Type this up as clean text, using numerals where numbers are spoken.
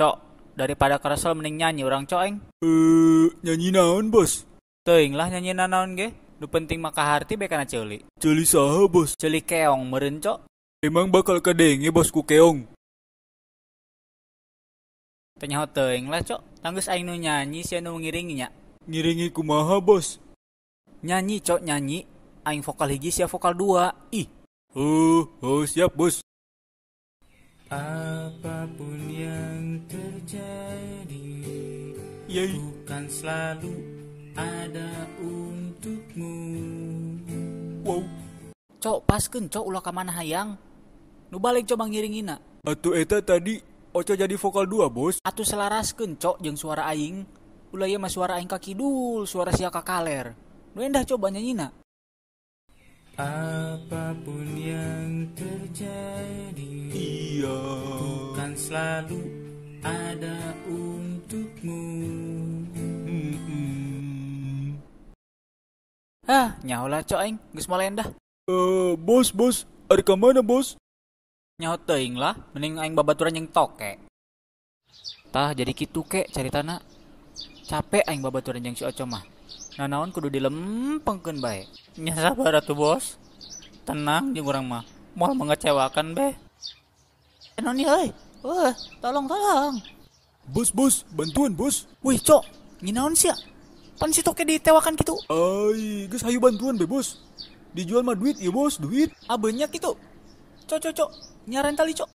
Cok, daripada keresel mending nyanyi orang coeng. Nyanyi naon bos? Teuing lah nyanyi naon ge. Nu penting maka harti bekana ceuli. Ceuli saha bos? Ceuli keong meureun cok. Emang bakal kadenge bos ku keong? Teu nyaho teuing lah cok. Tanggeus aing nu nyanyi sia nu ngiringi nya. Ngiringi kumaha bos? Nyanyi cok nyanyi. Aing vokal hiji sia vokal 2. Ih. Siap bos. Apapun yang terjadi, Yai. bukan selalu ada untukmu. Wow. Cok paskeun cok ulah ka mana hayang. Nu balik coba ngiringina. Atuh eta tadi Oco jadi vokal 2 bos. Atuh selaraskeun cok jeung suara aing. Ulah ieu mah suara aing ka kidul, suara sia ka kaler. Nu endah coba nyanyina. Apapun yang terjadi, Iya. bukan selalu ada untukmu. Nyaho lah cok aing, geus moal endah. Bos, ari ka mana bos? Nyaho teuing lah, mending aing babaturan jeung toke. Tah jadi kitu kek caritana. Capek aing babaturan jeung si Oco mah. Nanaon kudu dilempengkeun bae. Nya sabar atuh bos. Tenang jeung urang mah. Moal mengecewakan be. Naon ieu euy? Tolong. Bos, bantuan bos. Wih cok, nginaon sia? Pan si toke ditewakan kitu? Geus hayu bantuan be bos. Dijual mah duit ya bos, duit. Banyak kitu. Cok. Nyaren tali cok.